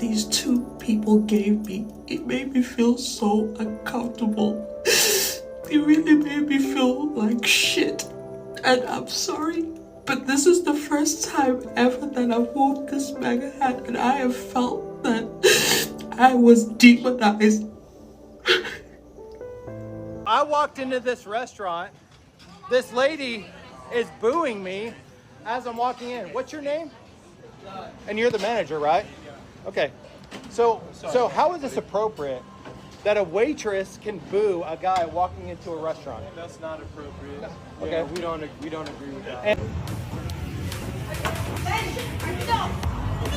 these two people gave me, it made me feel so uncomfortable. It really made me feel like shit. And I'm sorry, but this is the first time ever that I've worn this MAGA hat and I have felt that I was demonized. I walked into this restaurant. This lady is booing me as I'm walking in. What's your name? And you're the manager, right? Okay. So how is this appropriate that a waitress can boo a guy walking into a restaurant? That's not appropriate. Okay. Yeah, we don't agree with that. And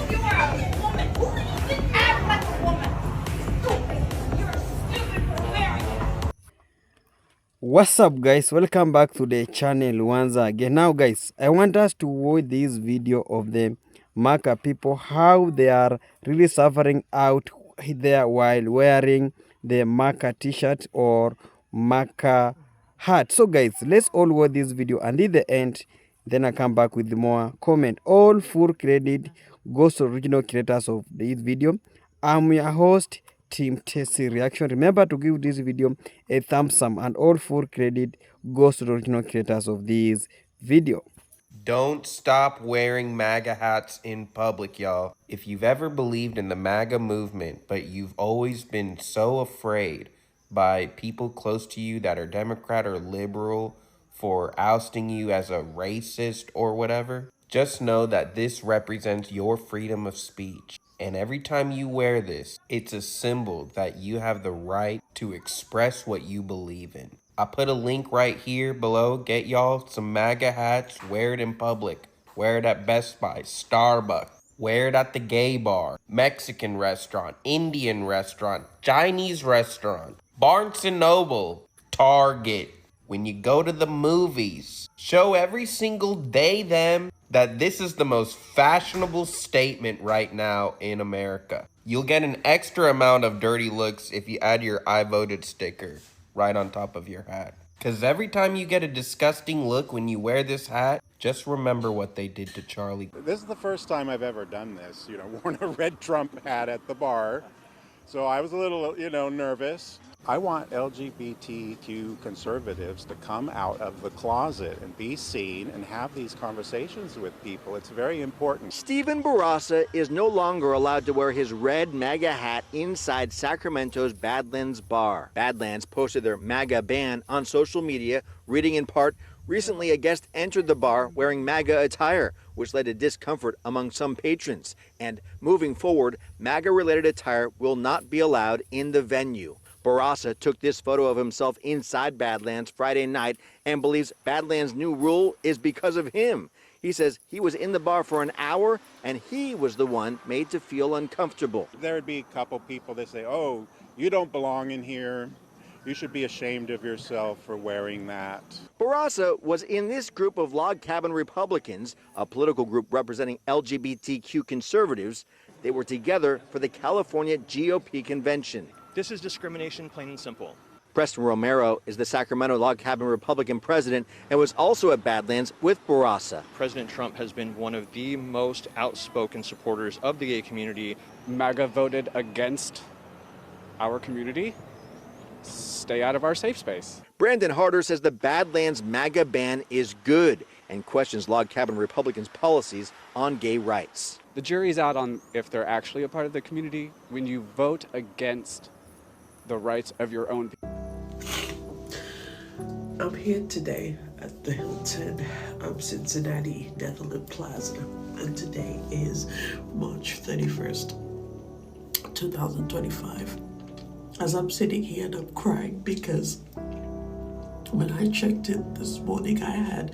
You are a woman. Who do you think acts like a woman? Stupid. You're stupid for wearing it. What's up guys, welcome back to the channel once again. Now guys, I want us to watch this video of the MAGA people, how they are really suffering out there while wearing the MAGA t-shirt or MAGA hat. So guys, let's all watch this video and in the end then I come back with more comment. All full credit goes to original creators of this video. I'm your host Team Tessie Reaction. Remember to give this video a thumbs up and all full credit goes to the original creators of this video. Don't stop wearing MAGA hats in public, y'all. If you've ever believed in the MAGA movement, but you've always been so afraid by people close to you that are Democrat or liberal for ousting you as a racist or whatever, just know that this represents your freedom of speech. And every time you wear this, it's a symbol that you have the right to express what you believe in. I put a link right here below. Get y'all some MAGA hats. Wear it in public. Wear it at Best Buy, Starbucks. Wear it at the gay bar, Mexican restaurant, Indian restaurant, Chinese restaurant, Barnes & Noble, Target. When you go to the movies, show every single day them that this is the most fashionable statement right now in America. You'll get an extra amount of dirty looks if you add your I voted sticker right on top of your hat. Because every time you get a disgusting look when you wear this hat, just remember what they did to Charlie. This is the first time I've ever done this, worn a red Trump hat at the bar. So I was a little, nervous. I want LGBTQ conservatives to come out of the closet and be seen and have these conversations with people. It's very important. Stephen Barraza is no longer allowed to wear his red MAGA hat inside Sacramento's Badlands bar. Badlands posted their MAGA ban on social media, reading in part, recently a guest entered the bar wearing MAGA attire, which led to discomfort among some patrons. And moving forward, MAGA-related attire will not be allowed in the venue. Barraza took this photo of himself inside Badlands Friday night and believes Badlands' new rule is because of him. He says he was in the bar for an hour and he was the one made to feel uncomfortable. There would be a couple people that say, oh, you don't belong in here. You should be ashamed of yourself for wearing that. Barraza was in this group of Log Cabin Republicans, a political group representing LGBTQ conservatives. They were together for the California GOP convention. This is discrimination, plain and simple. Preston Romero is the Sacramento Log Cabin Republican president and was also at Badlands with Barraza. President Trump has been one of the most outspoken supporters of the gay community. MAGA voted against our community. Stay out of our safe space. Brandon Harder says the Badlands MAGA ban is good and questions Log Cabin Republicans' policies on gay rights. The jury's out on if they're actually a part of the community. When you vote against the rights of your own people. I'm here today at the Hilton, Cincinnati, Netherlands Plaza, and today is March 31st, 2025. As I'm sitting here and I'm crying because when I checked in this morning, I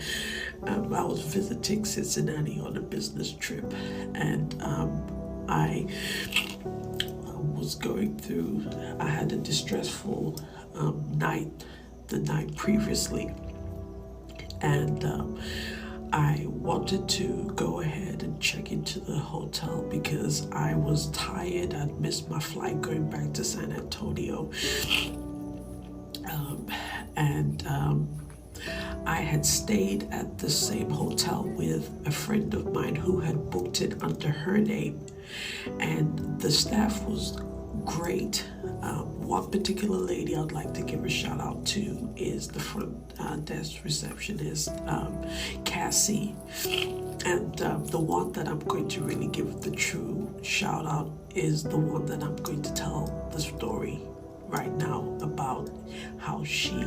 was visiting Cincinnati on a business trip, and I was going through, I had a distressful night the night previously, and I wanted to go ahead and check into the hotel because I was tired. I'd missed my flight going back to San Antonio, and I had stayed at the same hotel with a friend of mine who had booked it under her name. and the staff was great. One particular lady I'd like to give a shout out to is the front desk receptionist, Cassie. And the one that I'm going to really give the true shout out is the one that I'm going to tell the story right now about how she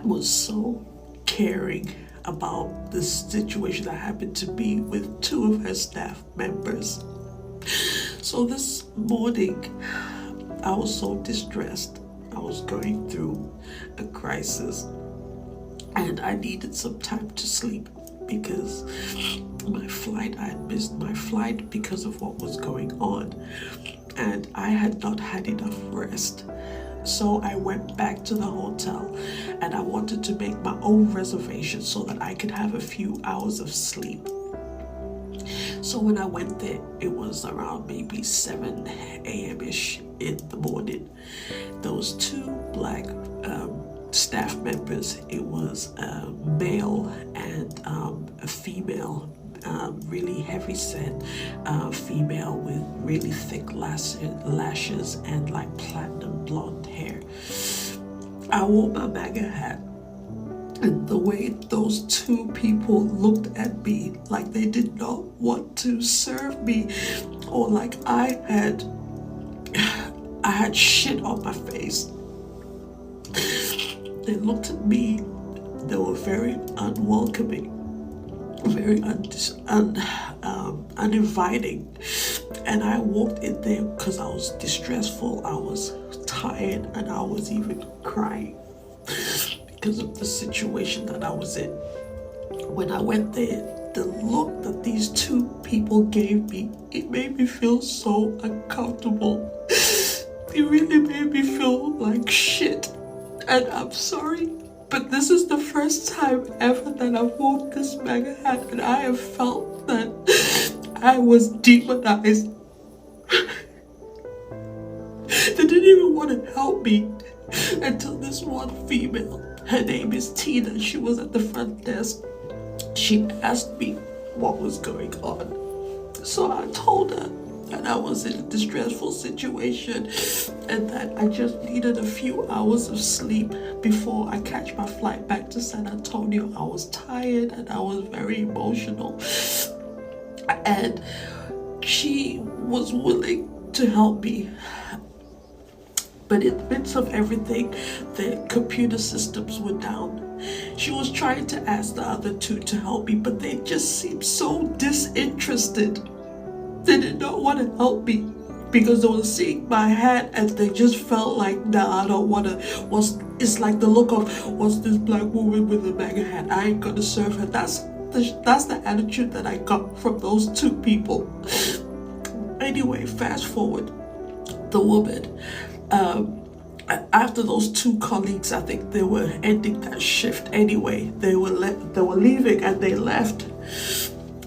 was so caring about the situation that happened to be with two of her staff members. So this morning, I was so distressed. I was going through a crisis and I needed some time to sleep because I had missed my flight because of what was going on, and I had not had enough rest. So I went back to the hotel and I wanted to make my own reservation so that I could have a few hours of sleep. So when I went there, it was around maybe 7 a.m.-ish in the morning. Those two black staff members, it was a male and a female, really heavy set female with really thick lashes and like platinum blonde hair. I wore my MAGA hat, and the way those two people looked at me like they did not want to serve me, or like I had shit on my face. They looked at me, they were very unwelcoming, very uninviting. And I walked in there because I was distressful, I was tired, and I was even crying because of the situation that I was in. When I went there, the look that these two people gave me, it made me feel so uncomfortable. It really made me feel like shit. And I'm sorry, but this is the first time ever that I've worn this MAGA hat and I have felt that I was demonized. They didn't even want to help me until this one female, her name is Tina, she was at the front desk. She asked me what was going on. So I told her that I was in a distressful situation and that I just needed a few hours of sleep before I catch my flight back to San Antonio. I was tired and I was very emotional. And she was willing to help me. But in the midst of everything, the computer systems were down. She was trying to ask the other two to help me, but they just seemed so disinterested. They did not want to help me because they were seeing my hat and they just felt like, nah, I don't want to. It's like the look of, what's this black woman with a MAGA hat? I ain't gonna serve her. That's the attitude that I got from those two people. Anyway, fast forward, the woman, after those two colleagues, I think they were ending that shift anyway. They were leaving and they left.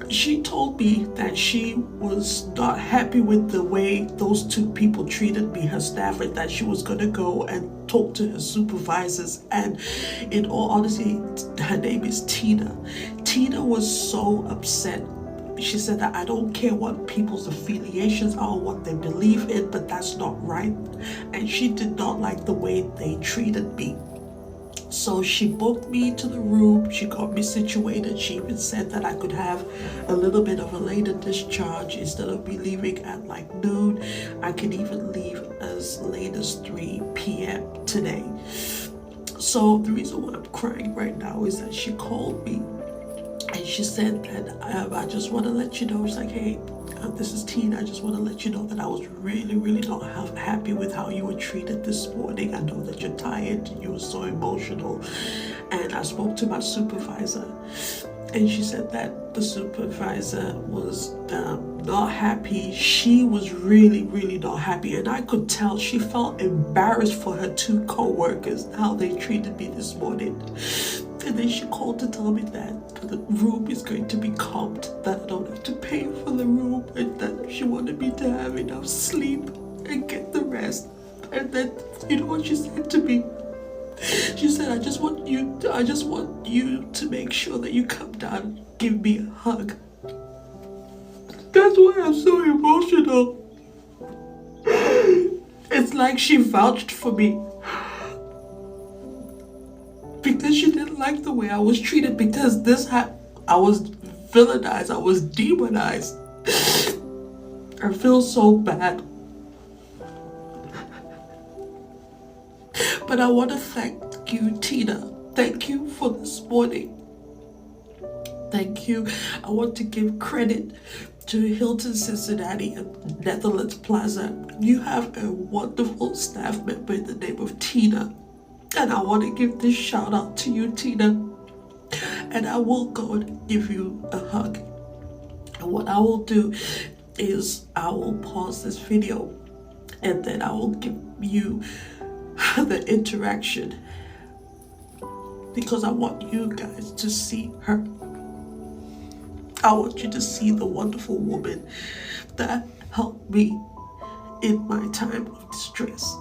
She told me that she was not happy with the way those two people treated me, her staff, and that she was going to go and talk to her supervisors. And in all honesty, her name is Tina. Tina was so upset. She said that I don't care what people's affiliations are, what they believe in, but that's not right. And she did not like the way they treated me. So she booked me to the room, she got me situated. She even said that I could have a little bit of a later discharge. Instead of me leaving at like noon, I could even leave as late as 3 p.m. today. So the reason why I'm crying right now is that she called me and she said that I just want to let you know, she's like, hey, this is Tina, I just want to let you know that I was really not happy with how you were treated this morning. I know that you're tired, you were so emotional. And I spoke to my supervisor and she said that the supervisor was not happy. She was really not happy, and I could tell she felt embarrassed for her two co-workers, how they treated me this morning. And then she called to tell me that the room is going to be comped, that I don't have to pay for the room, and that she wanted me to have enough sleep and get the rest. And then, you know what she said to me? She said, I just want you to make sure that you come down, give me a hug. That's why I'm so emotional. It's like she vouched for me. Because she didn't like the way I was treated, because I was villainized, I was demonized. I feel so bad. But I want to thank you, Tina. Thank you for this morning. Thank you. I want to give credit to Hilton Cincinnati and Netherlands Plaza. You have a wonderful staff member in the name of Tina. And I want to give this shout out to you, Tina. And I will go and give you a hug. And what I will do is I will pause this video and then I will give you the interaction, because I want you guys to see her. I want you to see the wonderful woman that helped me in my time of distress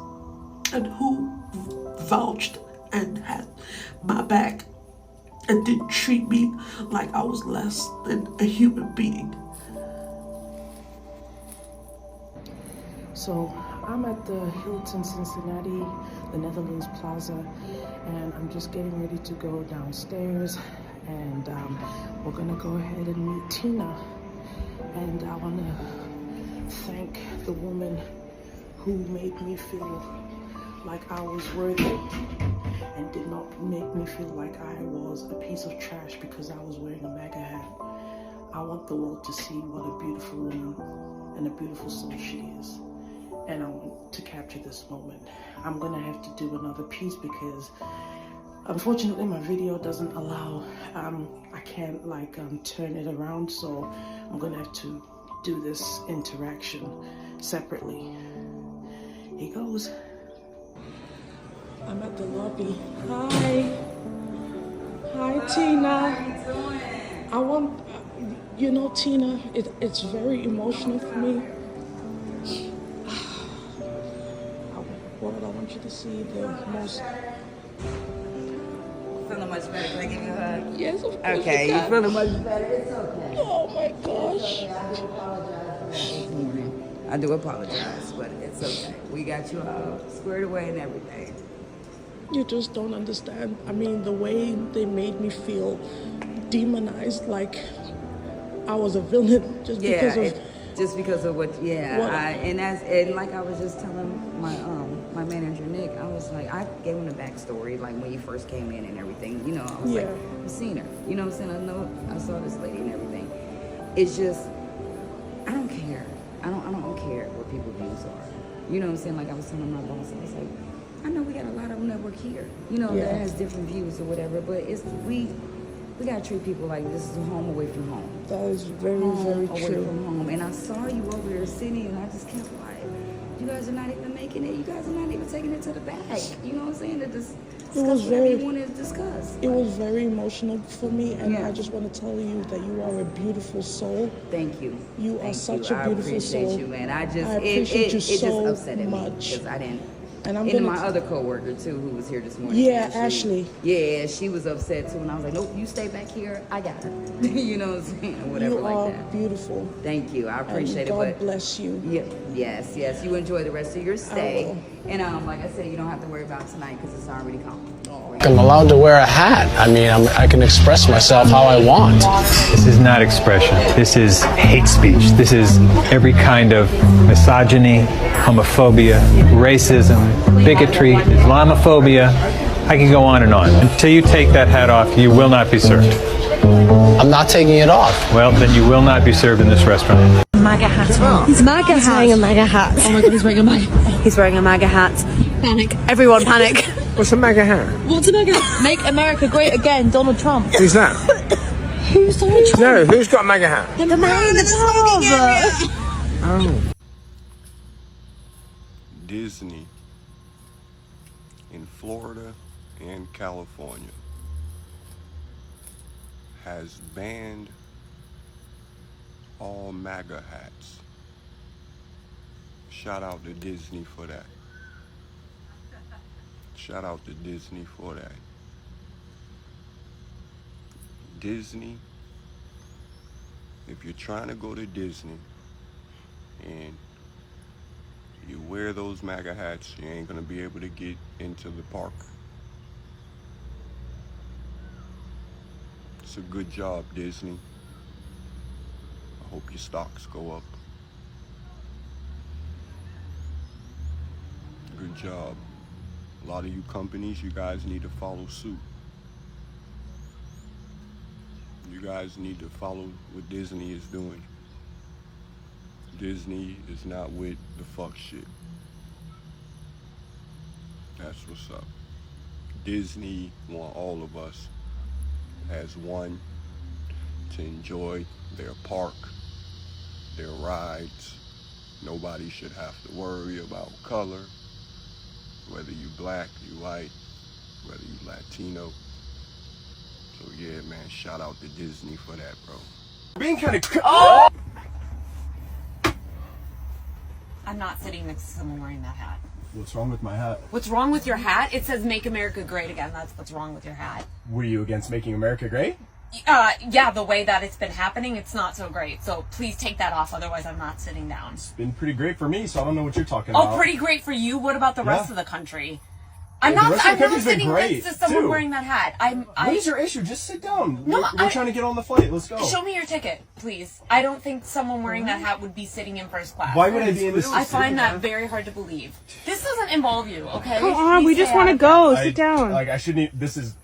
and who vouched and had my back and didn't treat me like I was less than a human being. So I'm at the Hilton Cincinnati, the Netherlands Plaza, and I'm just getting ready to go downstairs, and we're gonna go ahead and meet Tina. And I want to thank the woman who made me feel like I was worthy and did not make me feel like I was a piece of trash because I was wearing a MAGA hat. I want the world to see what a beautiful woman and a beautiful soul she is. And I want to capture this moment. I'm gonna have to do another piece because unfortunately my video doesn't allow, I can't turn it around, so I'm gonna have to do this interaction separately. Here goes. I'm at the lobby. Hi. Hi, Tina. How are you doing? Tina, it's very emotional for me. I want you to see the most... Feeling much better? Can I give you a hug? Yes, of course. Okay, you're feeling much better. It's okay. Oh my gosh. Okay. I do apologize for that this morning. I do apologize, but it's okay. We got you all squared away and everything. You just don't understand. I mean, the way they made me feel demonized, like I was a villain just because of what. And like I was just telling my manager Nick, I was like, I gave him the backstory, like when you first came in and everything. I was like, I've seen her. You know what I'm saying? I know I saw this lady and everything. It's just, I don't care. I don't care what people's views are. You know what I'm saying? Like I was telling my boss, I was like, I know we got a lot of them that work here, that has different views or whatever, but we gotta treat people like this is a home away from home. That is very, very away true. From home. And I saw you over there sitting, and I just kept like, you guys are not even making it. You guys are not even taking it to the back. You know what I'm saying? To discuss whatever you want to discuss. It was very emotional for me, and I just want to tell you that you are a beautiful soul. Thank you. You are such a beautiful soul. I appreciate you, man. I appreciate you so just upset much. Because I didn't. And my other coworker too, who was here this morning. Yeah, Ashley. Yeah, she was upset too, and I was like, nope, you stay back here. I got her. You know what I'm saying? Or whatever like that. You are beautiful. Thank you. I appreciate and God it. God bless you. Yeah, yes. You enjoy the rest of your stay. And like I said, you don't have to worry about tonight because it's already gone. I'm allowed to wear a hat. I mean, I can express myself how I want. This is not expression. This is hate speech. This is every kind of misogyny, homophobia, racism, bigotry, Islamophobia. I can go on and on. Until you take that hat off, you will not be served. I'm not taking it off. Well, then you will not be served in this restaurant. MAGA hat on. He's MAGA hat. He's wearing a MAGA hat. Oh my god, he's wearing a MAGA hat. He's wearing a MAGA hat. Panic. Everyone panic. What's a MAGA hat? What's a MAGA hat? Make America great again, Donald Trump. Who's that? Who's Donald Trump? No, who's got a MAGA hat? The man in the pub. Oh. Disney in Florida and California has banned all MAGA hats. Shout out to Disney for that. Shout out to Disney for that. Disney if you're trying to go to Disney and you wear those MAGA hats, you ain't gonna be able to get into the park. It's a good job, Disney. I hope your stocks go up. Good job. A lot of you companies, you guys need to follow suit. You guys need to follow what Disney is doing. Disney is not with the fuck shit. That's what's up. Disney want all of us as one to enjoy their park, their rides. Nobody should have to worry about color, whether you black, you white, whether you Latino. So yeah, man, shout out to Disney for that, bro. Being kind of oh! I'm not sitting next to someone wearing that hat. What's wrong with my hat? What's wrong with your hat? It says "Make America Great Again." That's what's wrong with your hat. Were you against making America great? Yeah, the way that it's been happening, it's not so great. So please take that off, otherwise I'm not sitting down. It's been pretty great for me, so I don't know what you're talking about. Oh, pretty great for you? What about the rest of the country? I'm not sitting next to someone wearing that hat. What is your issue? Just sit down. No, we're trying to get on the flight. Let's go. Show me your ticket, please. I don't think someone wearing that hat would be sitting in first class. Why would I be in this? I find that very hard to believe. This doesn't involve you, okay? Come on, we just want to go. Sit down. Like, I shouldn't. This is.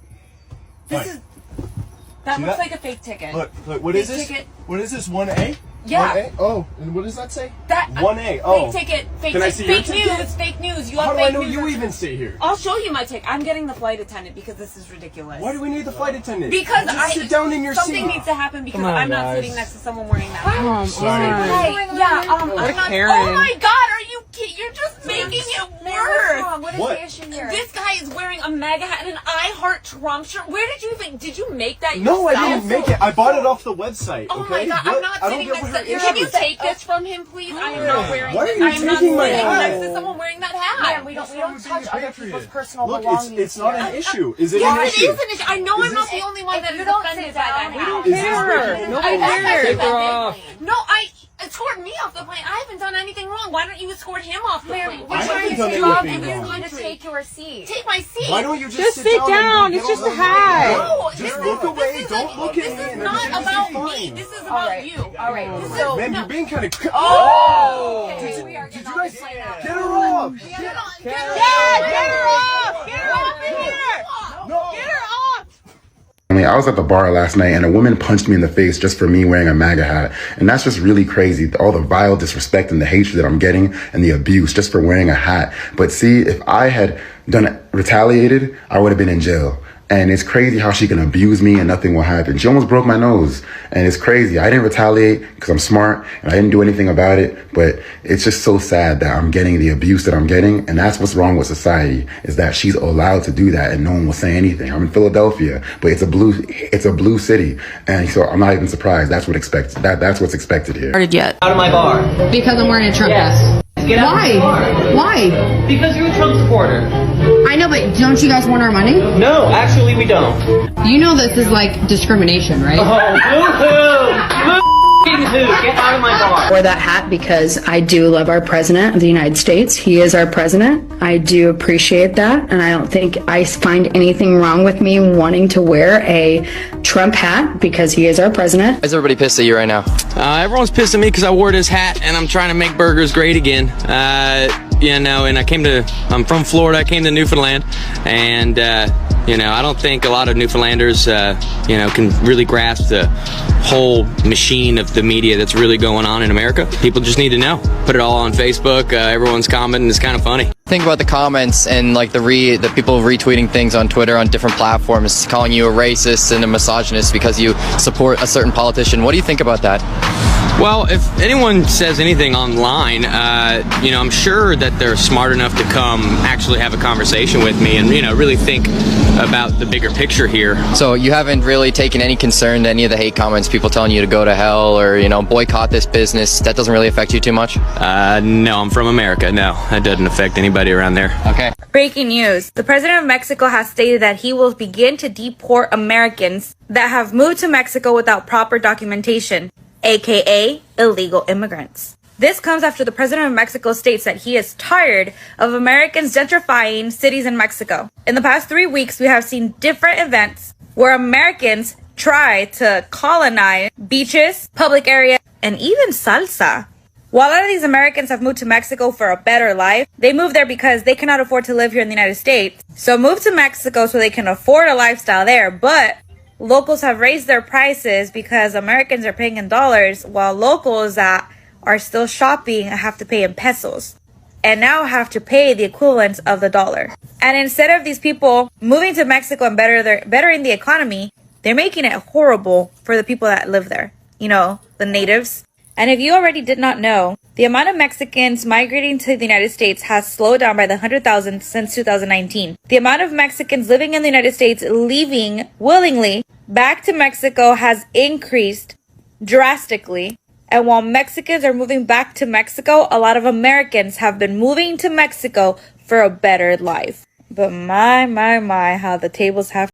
That looks like a fake ticket. Look, what is this? Ticket. What is this? 1A? Yeah. 1A? Oh, and what does that say? That 1A. Oh. Fake ticket. Fake Can I see your fake ticket? news. Fake news. You How have do I fake know news. you even stay here? I'll show you my ticket. I'm getting the flight attendant because this is ridiculous. Why do we need the flight attendant? Because just sit down in your something seat. needs to happen because Come on, I'm not guys. sitting next to someone wearing that hat. Sorry. I'm not. Karen. Oh my God! Are you kidding? You're just making it worse. What is What? the issue here? This guy is wearing a MAGA hat and an I Heart Trump shirt. Where did you think? Did you make that yourself? No, I didn't make it. I bought it off the website. Oh Okay. my God! What? I'm not I don't sitting get what next her to. Can issue you is. take this from him, please? I am not wearing. Why are this. you I am not taking my sitting hat? next to someone wearing that hat. Man, we don't touch other people's personal Look, belongings. it's not here. an issue. Is it Yes, an it issue? is an issue. I know I'm not the only one that is offended by that hat. Is this breaking? I care. No, I escort me off the plane. I haven't done anything wrong. Why don't you escort him off the plane? I haven't done anything wrong. You need to take your seat. Take my seat. Why don't you Just sit sit down? down. It's just a hat. No, Just look away. Don't look at me. This is not about me. This is about you. All right. So, Man, you're being kind of. Oh! Did you guys get her off? Get her off! Get her off! Get her off in here! No. Get her off! I was at the bar last night and a woman punched me in the face just for me wearing a MAGA hat. And that's just really crazy. All the vile disrespect and the hatred that I'm getting and the abuse just for wearing a hat. But see, if I had retaliated, I would have been in jail. And it's crazy how she can abuse me and nothing will happen. She almost broke my nose. And it's crazy. I didn't retaliate because I'm smart and I didn't do anything about it. But it's just so sad that I'm getting the abuse that I'm getting. And that's what's wrong with society, is that she's allowed to do that and no one will say anything. I'm in Philadelphia, but it's a blue city. And so I'm not even surprised. That's what's expected here. Yet. Out of my bar. Because I'm wearing a Trump hat. Get out of the bar. Why? Because you're a Trump supporter. I know, but don't you guys want our money? No, actually we don't. You know this is like discrimination, right? Oh, boo-hoo! Get out of my bar. I wear that hat because I do love our president of the United States. He is our president. I do appreciate that, and I don't think I find anything wrong with me wanting to wear a Trump hat because he is our president. Why is everybody pissed at you right now? Everyone's pissed at me because I wore this hat and I'm trying to make burgers great again. And I'm from Florida. I came to Newfoundland, and I don't think a lot of Newfoundlanders, can really grasp the whole machine of the media that's really going on in America. People just need to know. Put it all on Facebook. Everyone's commenting. It's kind of funny. Think about the comments and like the people retweeting things on Twitter on different platforms, calling you a racist and a misogynist because you support a certain politician. What do you think about that? Well, if anyone says anything online, I'm sure that they're smart enough to come actually have a conversation with me and, really think about the bigger picture here. So you haven't really taken any concern to any of the hate comments, people telling you to go to hell or, boycott this business? That doesn't really affect you too much? No, I'm from America. No, that doesn't affect anybody around there. Okay. Breaking news. The president of Mexico has stated that he will begin to deport Americans that have moved to Mexico without proper documentation. aka illegal immigrants. This comes after the president of Mexico states that he is tired of Americans gentrifying cities in Mexico. In the past 3 weeks, we have seen different events where Americans try to colonize beaches, public areas, and even salsa. While a lot of these Americans have moved to Mexico for a better life, they moved there because they cannot afford to live here in the United States. So move to Mexico so they can afford a lifestyle there. But locals have raised their prices because Americans are paying in dollars, while locals that are still shopping have to pay in pesos and now have to pay the equivalent of the dollar. And instead of these people moving to Mexico and bettering the economy, they're making it horrible for the people that live there, you know, the natives. And if you already did not know, the amount of Mexicans migrating to the United States has slowed down by the 100,000 since 2019. The amount of Mexicans living in the United States leaving willingly back to Mexico has increased drastically. And while Mexicans are moving back to Mexico, a lot of Americans have been moving to Mexico for a better life. But my, how the tables have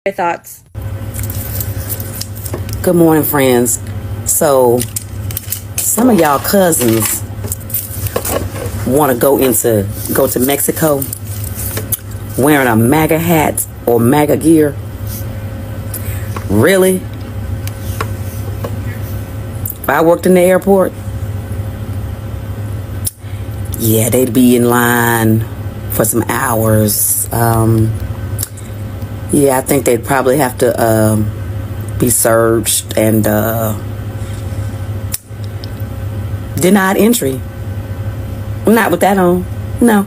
your thoughts. Good morning, friends. So, some of y'all cousins want to go to Mexico wearing a MAGA hat or MAGA gear. Really? If I worked in the airport, yeah, they'd be in line for some hours. Yeah, I think they'd probably have to be searched and denied entry. I'm not with that on. No.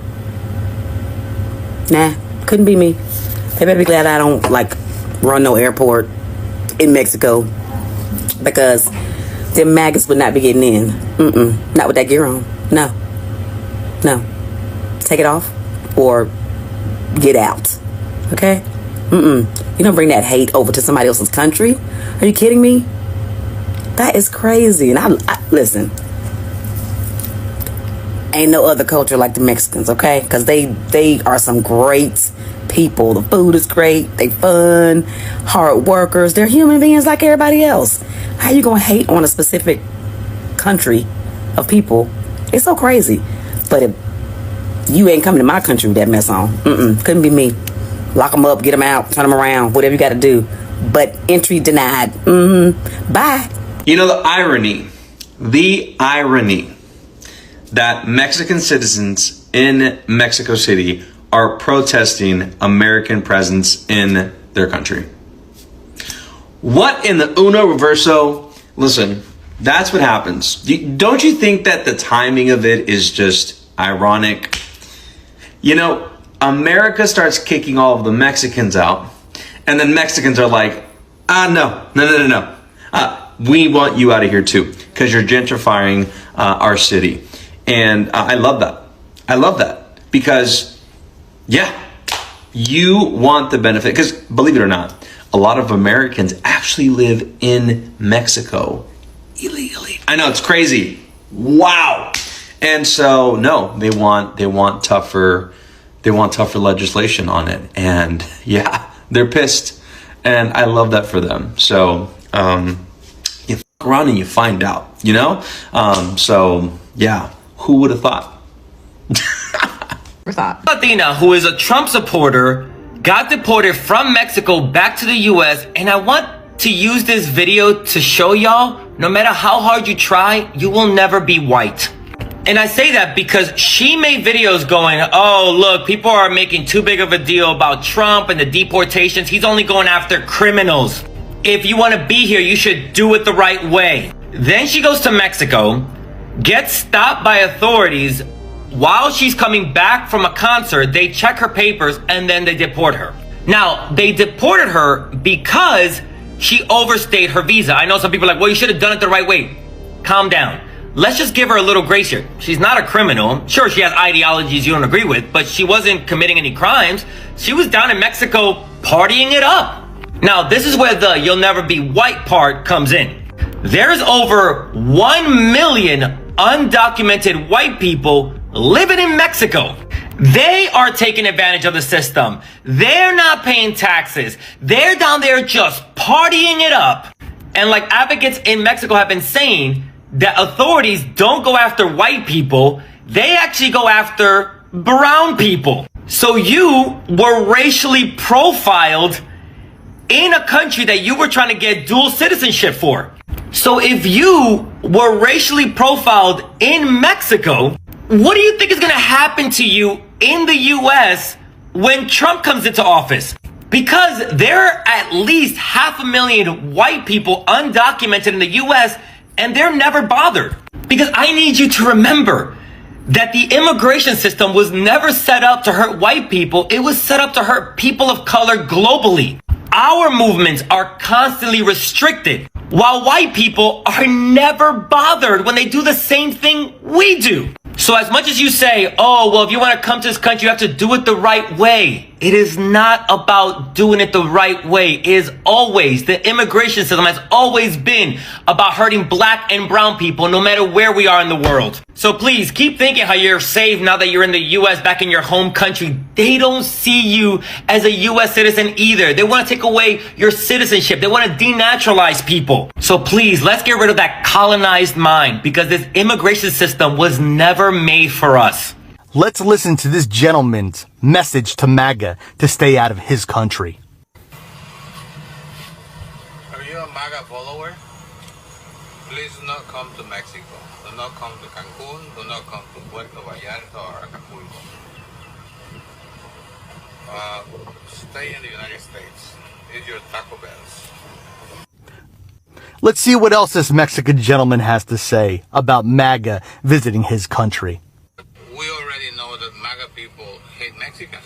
Nah, couldn't be me. They better be glad I don't like run no airport in Mexico, because them maggots would not be getting in. Not with that gear on. No. Take it off or get out. Okay? You don't bring that hate over to somebody else's country. Are you kidding me? That is crazy. And I listen. Ain't no other culture like the Mexicans, okay? Because they are some great people. The food is great. They fun, hard workers. They're human beings like everybody else. How you gonna hate on a specific country of people? It's so crazy. But if you ain't coming to my country with that mess on, couldn't be me. Lock them up, get them out, turn them around, whatever you got to do. But entry denied. Bye. You know, the irony that Mexican citizens in Mexico City are protesting American presence in their country. What in the uno reverso? Listen, that's what happens. Don't you think that the timing of it is just ironic? You know, America starts kicking all of the Mexicans out, and then Mexicans are like, no. We want you out of here too, because you're gentrifying our city. And I love that. I love that because, yeah, you want the benefit. Because believe it or not, a lot of Americans actually live in Mexico illegally. I know, it's crazy. Wow. And so, no, they want tougher legislation on it. And yeah, they're pissed. And I love that for them. So, you fuck around and you find out, you know? So yeah. Who would have thought? Latina, who is a Trump supporter, got deported from Mexico back to the US, and I want to use this video to show y'all, no matter how hard you try, you will never be white. And I say that because she made videos going, oh, look, people are making too big of a deal about Trump and the deportations. He's only going after criminals. If you want to be here, you should do it the right way. Then she goes to Mexico, gets stopped by authorities while she's coming back from a concert. They check her papers and then they deport her. Now, they deported her because she overstayed her visa. I know some people are like, well, you should have done it the right way. Calm down. Let's just give her a little grace here. She's not a criminal. Sure, she has ideologies you don't agree with, but she wasn't committing any crimes. She was down in Mexico partying it up. Now, this is where the you'll never be white part comes in. There's over 1 million undocumented white people living in Mexico. They are taking advantage of the system. They're not paying taxes. They're down there just partying it up. And like advocates in Mexico have been saying, that authorities don't go after white people. They actually go after brown people. So you were racially profiled in a country that you were trying to get dual citizenship for. So if you were racially profiled in Mexico, what do you think is going to happen to you in the US when Trump comes into office? Because there are at least 500,000 white people undocumented in the US, and they're never bothered. Because I need you to remember that the immigration system was never set up to hurt white people. It was set up to hurt people of color globally. Our movements are constantly restricted, while white people are never bothered when they do the same thing we do. So as much as you say, oh, well, if you want to come to this country, you have to do it the right way. It is not about doing it the right way. It is always, the immigration system has always been about hurting black and brown people, no matter where we are in the world. So please keep thinking how you're safe now that you're in the US, back in your home country. They don't see you as a US citizen either. They want to take away your citizenship. They want to denaturalize people. So please, let's get rid of that colonized mind, because this immigration system was never made for us. Let's listen to this gentleman's message to MAGA to stay out of his country. Are you a MAGA follower? Please do not come to Mexico. Do not come to Cancun. Do not come to Puerto Vallarta or Acapulco. Stay in the United States. Eat your Taco Bells. Let's see what else this Mexican gentleman has to say about MAGA visiting his country. We already know that MAGA people hate Mexicans.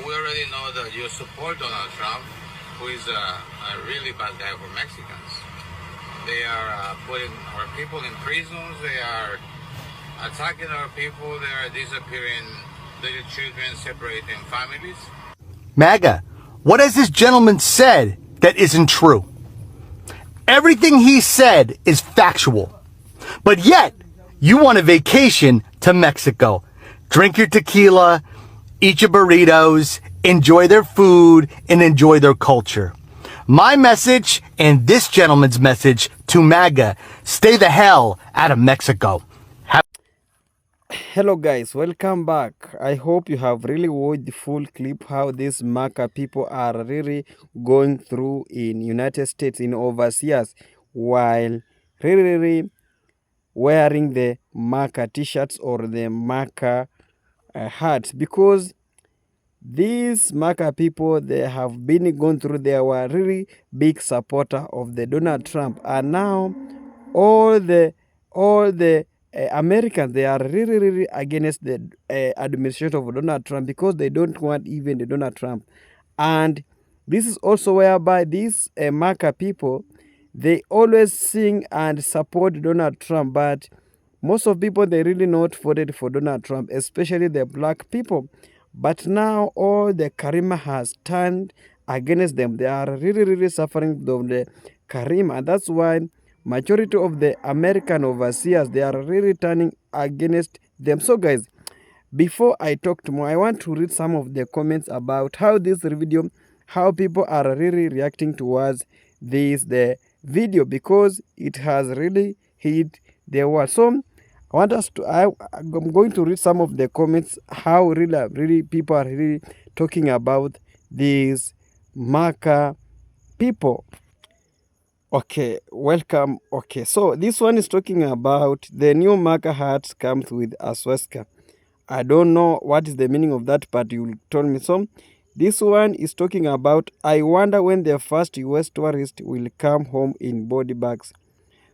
We already know that you support Donald Trump, who is a really bad guy for Mexicans. They are putting our people in prisons. They are attacking our people. They are disappearing little children, separating families. MAGA, what has this gentleman said that isn't true? Everything he said is factual. But yet, you want a vacation to Mexico. Drink your tequila, eat your burritos, enjoy their food, and enjoy their culture. My message and this gentleman's message to MAGA, stay the hell out of Mexico. Hello guys, welcome back. I hope you have really watched the full clip how these MAGA people are really going through in United States, in overseas, while really wearing the MAGA t-shirts or the MAGA hats, because these MAGA people, they have been going through, they were really big supporter of the Donald Trump, and now all the Americans, they are really against the administration of Donald Trump, because they don't want even the Donald Trump. And this is also whereby these MAGA people, they always sing and support Donald Trump, but most of people, they really not voted for Donald Trump, especially the black people. But now all the Karima has turned against them. They are really suffering from the Karima, and that's why majority of the American overseas, they are really turning against them. So guys, before I talk more, I want to read some of the comments about how this video, how people are really reacting towards the video, because it has really hit the world. So I'm going to read some of the comments, how really people are really talking about these MAGA people. Okay, welcome. Okay, so this one is talking about the new MAGA hat comes with a swastika. I don't know what is the meaning of that, but you told me so. This one is talking about, I wonder when the first US tourist will come home in body bags.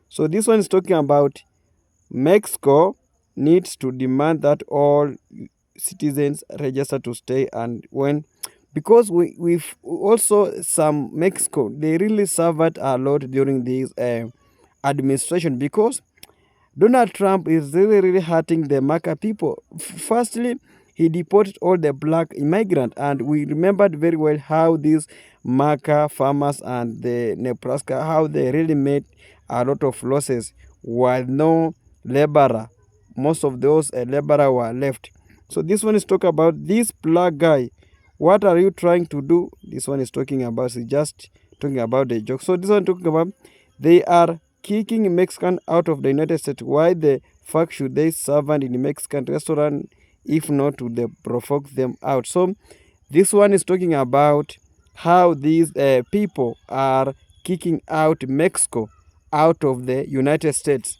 So this one is talking about Mexico needs to demand that all citizens register to stay, and when, because we've also some Mexico, they really suffered a lot during this administration, because Donald Trump is really hurting the MAGA people. Firstly, he deported all the black immigrants, and we remembered very well how these MAGA farmers and the Nebraska, how they really made a lot of losses while no laborer, most of those laborer were left. So this one is talking about this black guy. What are you trying to do? This one is talking about, just talking about the joke. So this one talking about, they are kicking Mexican out of the United States. Why the fuck should they serve in the Mexican restaurant if not to provoke them out? So this one is talking about how these people are kicking out Mexico out of the United States.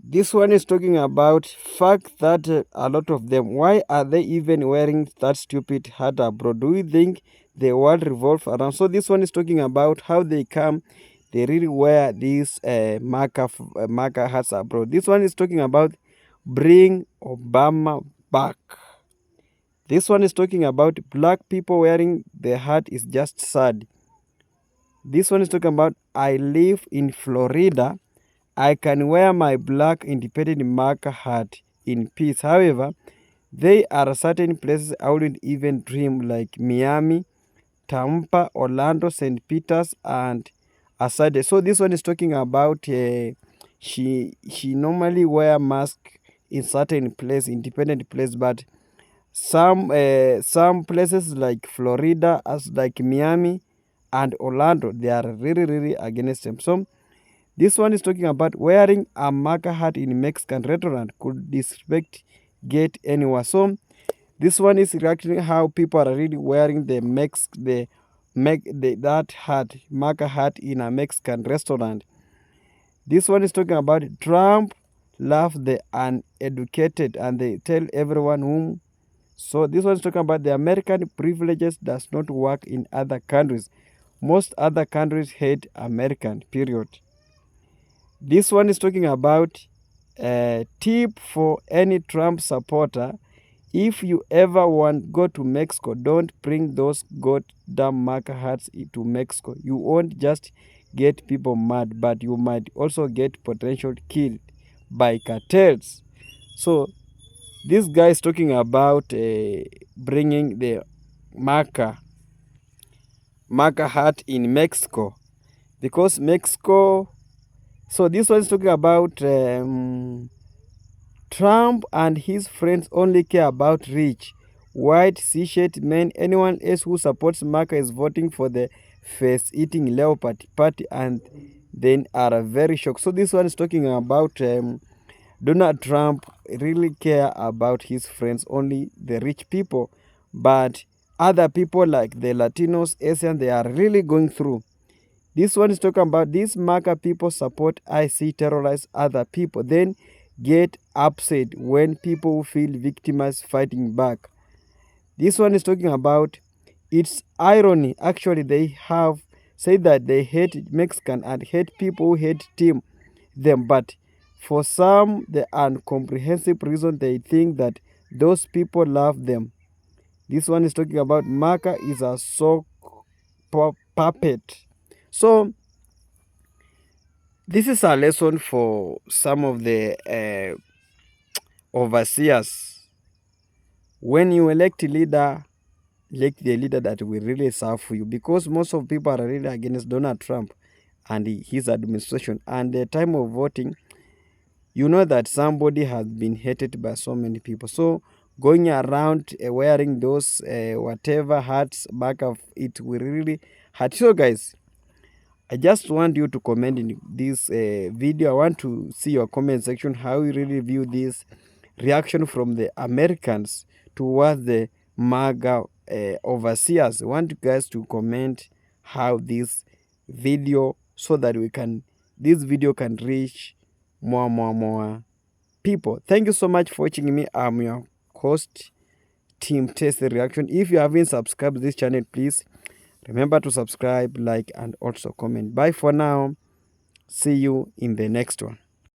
This one is talking about fact that a lot of them, why are they even wearing that stupid hat abroad? Do you think the world revolves around? So this one is talking about how they come, they really wear these MAGA hats abroad. This one is talking about bring Obama back. This one is talking about black people wearing the hat is just sad. This one is talking about, I live in Florida. I can wear my black independent MAGA hat in peace. However, there are certain places I wouldn't even dream, like Miami, Tampa, Orlando, St. Peters, and Asade. So this one is talking about she normally wear mask in certain place, independent place, but some places like Florida, as like Miami and Orlando, they are really against them. So this one is talking about wearing a MAGA hat in Mexican restaurant could disrespect get anywhere. So this one is reacting how people are really wearing that hat, MAGA hat in a Mexican restaurant. This one is talking about Trump love the uneducated and they tell everyone whom. So this one is talking about the American privileges does not work in other countries. Most other countries hate American, period. This one is talking about a tip for any Trump supporter. If you ever want go to Mexico, don't bring those goddamn MAGA hats to Mexico. You won't just get people mad, but you might also get potential killed by cartels. So this guy is talking about bringing the MAGA hat in Mexico, because Mexico. So this one is talking about Trump and his friends only care about rich, white, C-shirt men. Anyone else who supports MAGA is voting for the face-eating Leopard party and then are very shocked. So this one is talking about Donald Trump really care about his friends, only the rich people. But other people like the Latinos, Asian, they are really going through. This one is talking about these MAGA people support IC terrorize other people, then get upset when people feel victimized fighting back. This one is talking about it's irony. Actually, they have said that they hate Mexican and hate people who hate them, but for some the incomprehensible reason they think that those people love them. This one is talking about MAGA is a sock puppet. So this is a lesson for some of the overseers. When you elect a leader, elect the leader that will really serve for you, because most of people are really against Donald Trump and his administration. And the time of voting, you know that somebody has been hated by so many people. So going around wearing those whatever hats back of it will really hurt. So guys, I just want you to comment in this video. I want to see your comment section, how you really view this reaction from the Americans towards the MAGA overseers. I want you guys to comment how this video, so that this video can reach more people. Thank you so much for watching me. I'm your host, Team Test Reaction. If you haven't subscribed to this channel, please remember to subscribe, like, and also comment. Bye for now. See you in the next one.